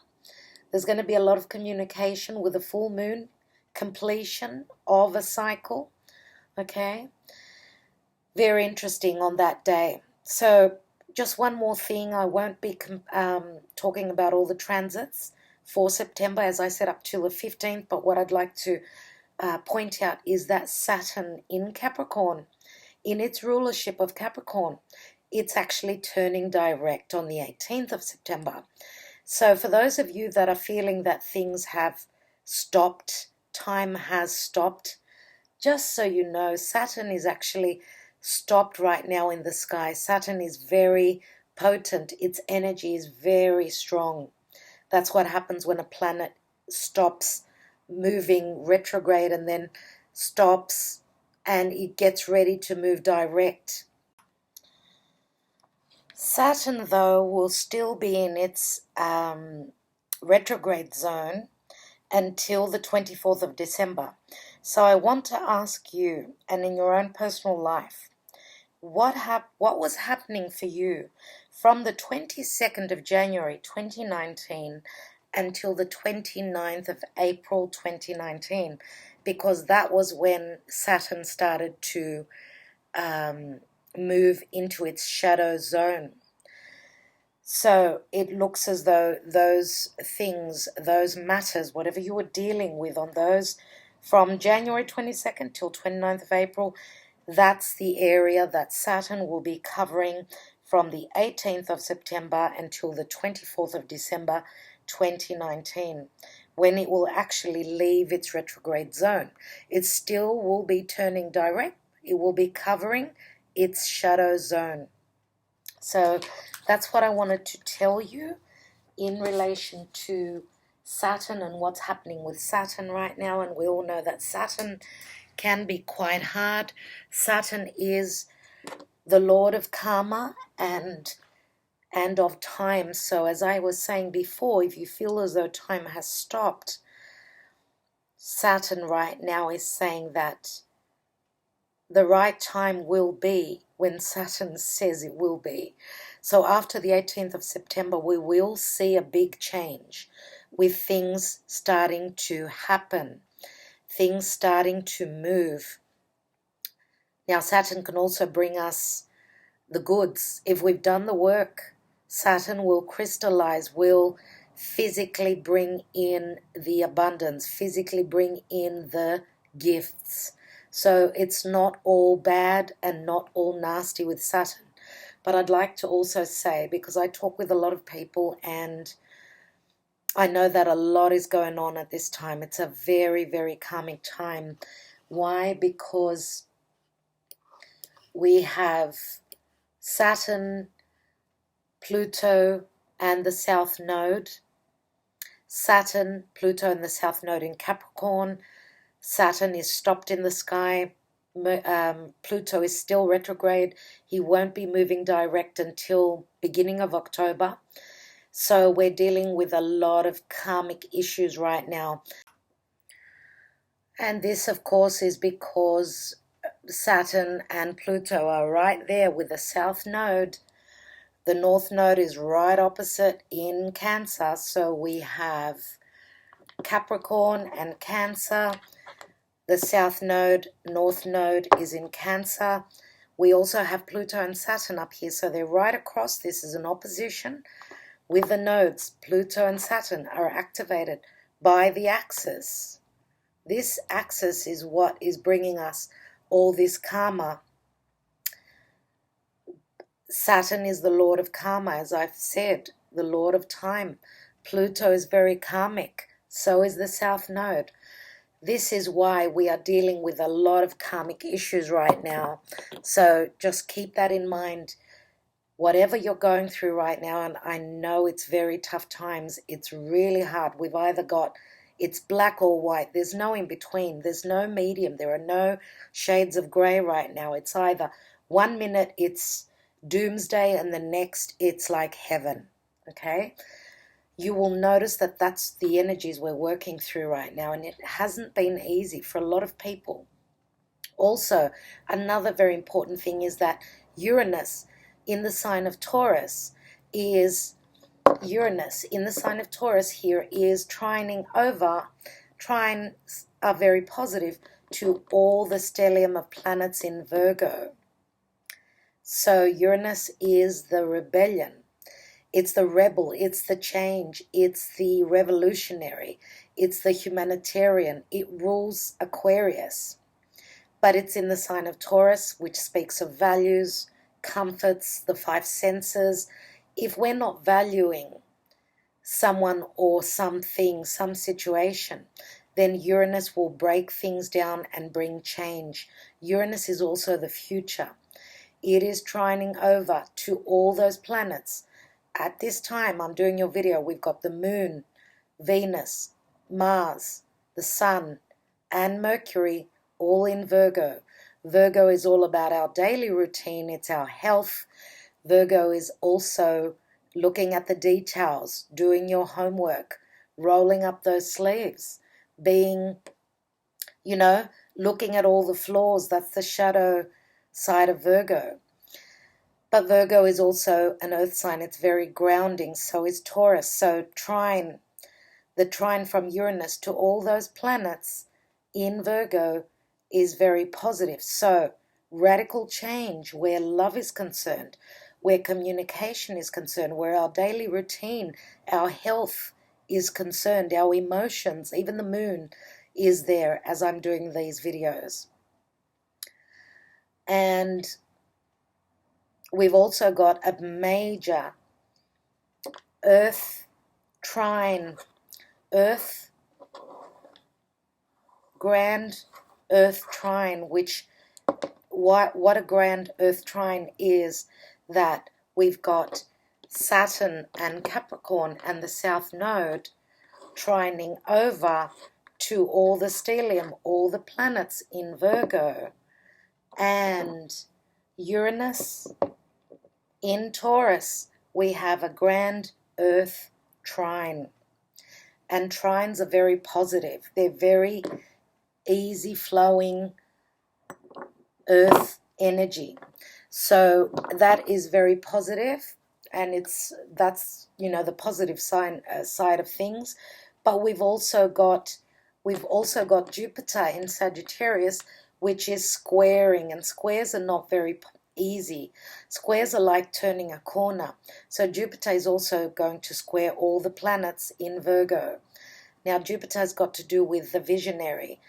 There's going to be a lot of communication with a full moon, completion of a cycle. Okay, very interesting on that day. So just one more thing, I won't be talking about all the transits for September, as I said, up till the 15th, but what I'd like to point out is that Saturn in Capricorn, in its rulership of Capricorn, it's actually turning direct on the 18th of September. So for those of you that are feeling that things have stopped, time has stopped, just so you know, Saturn is actually stopped right now in the sky. Saturn is very potent. Its energy is very strong. That's what happens when a planet stops moving retrograde and then stops and it gets ready to move direct. Saturn, though, will still be in its retrograde zone until the 24th of December. So I want to ask you, and in your own personal life, what was happening for you from the 22nd of January 2019 until the 29th of April 2019, because that was when Saturn started to move into its shadow zone. So it looks as though those things, those matters, whatever you were dealing with on those from January 22nd till 29th of April, that's the area that Saturn will be covering from the 18th of September until the 24th of December 2019, when it will actually leave its retrograde zone. It still will be turning direct. It will be covering its shadow zone. So that's what I wanted to tell you in relation to Saturn and what's happening with Saturn right now. And we all know that Saturn can be quite hard. Saturn is the lord of karma and of time. So as I was saying before, if you feel as though time has stopped, Saturn right now is saying that the right time will be when Saturn says it will be. So after the 18th of September, we will see a big change with things starting to happen, things starting to move. Now, Saturn can also bring us the goods. If we've done the work, Saturn will crystallize, will physically bring in the abundance, physically bring in the gifts. So it's not all bad and not all nasty with Saturn. But I'd like to also say, because I talk with a lot of people and I know that a lot is going on at this time. It's a very, very karmic time. Why? Because we have Saturn, Pluto, and the South Node. Saturn, Pluto, and the South Node in Capricorn. Saturn is stopped in the sky. Pluto is still retrograde. He won't be moving direct until beginning of October. So we're dealing with a lot of karmic issues right now. And this, of course, is because Saturn and Pluto are right there with the south node. The north node is right opposite in Cancer, so we have Capricorn and Cancer. The south node, north node is in Cancer. We also have Pluto and Saturn up here, so they're right across. This is an opposition with the nodes. Pluto and Saturn are activated by the axis. This axis is what is bringing us all this karma. Saturn is the lord of karma, as I've said, the lord of time. Pluto is very karmic, so is the south node. This is why we are dealing with a lot of karmic issues right now. So just keep that in mind. Whatever you're going through right now, and I know it's very tough times, it's really hard. We've either got, it's black or white. There's no in between. There's no medium. There are no shades of gray right now. It's either 1 minute it's doomsday and the next it's like heaven, okay? You will notice that that's the energies we're working through right now, and it hasn't been easy for a lot of people. Also, another very important thing is that Uranus in the sign of Taurus is, Uranus in the sign of Taurus here is trining over, trines are very positive to all the stellium of planets in Virgo. So Uranus is the rebellion. It's the rebel, it's the change, it's the revolutionary, it's the humanitarian. It rules Aquarius. But it's in the sign of Taurus, which speaks of values, comforts, the five senses. If we're not valuing someone or something, some situation, then Uranus will break things down and bring change. Uranus is also the future. It is trining over to all those planets. At this time I'm doing your video, we've got the Moon, Venus, Mars, the Sun, and Mercury all in Virgo. Virgo is all about our daily routine. It's our health. Virgo is also looking at the details, doing your homework, rolling up those sleeves, being, looking at all the flaws. That's the shadow side of Virgo. But Virgo is also an earth sign. It's very grounding. So is Taurus. So the trine from Uranus to all those planets in Virgo is very positive. So radical change where love is concerned, where communication is concerned, where our daily routine, our health is concerned, our emotions, even the moon is there as I'm doing these videos. And we've also got a major earth trine, grand earth trine, which what a grand earth trine is, that we've got Saturn and Capricorn and the south node trining over to all the stellium, all the planets in Virgo, and Uranus in Taurus. We have a grand earth trine, and trines are very positive. They're very easy flowing earth energy. So that is very positive, and that's the positive side of things. But we've also got Jupiter in Sagittarius, which is squaring, and squares are not very easy. Squares are like turning a corner. So Jupiter is also going to square all the planets in Virgo. Now Jupiter has got to do with the visionary,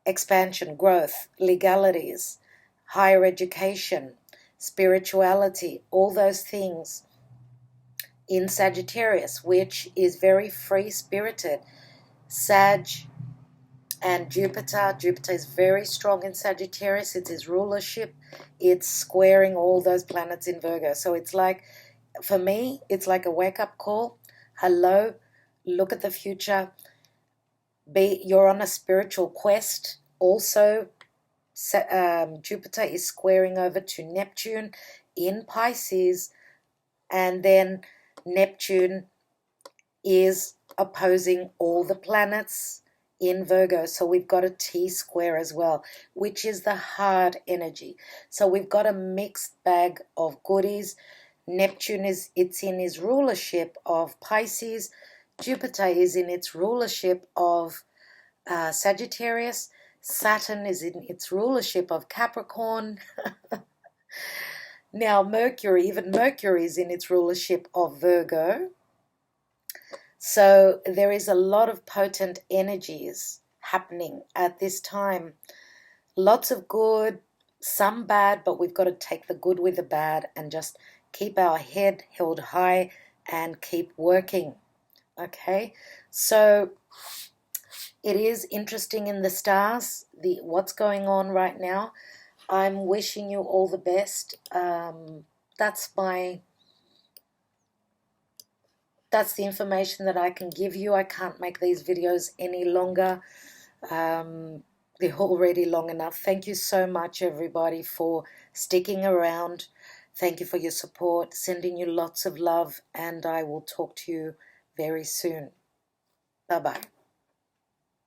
expansion, growth, legalities, higher education, spirituality, all those things in Sagittarius, which is very free-spirited. Sag and Jupiter is very strong in Sagittarius. It's his rulership. It's squaring all those planets in Virgo. So it's like, for me, it's like a wake-up call. Hello, look at the future. You're on a spiritual quest. Also, Jupiter is squaring over to Neptune in Pisces, and then Neptune is opposing all the planets in Virgo. So we've got a T square as well, which is the hard energy. So we've got a mixed bag of goodies. Neptune it's in his rulership of Pisces. Jupiter is in its rulership of Sagittarius. Saturn is in its rulership of Capricorn. Now even Mercury is in its rulership of Virgo. So there is a lot of potent energies happening at this time. Lots of good, some bad, but we've got to take the good with the bad and just keep our head held high and keep working. Okay, so it is interesting in the stars, what's going on right now. I'm wishing you all the best. That's the information that I can give you. I can't make these videos any longer. They're already long enough. Thank you so much, everybody, for sticking around. Thank you for your support. Sending you lots of love, and I will talk to you very soon. Bye-bye.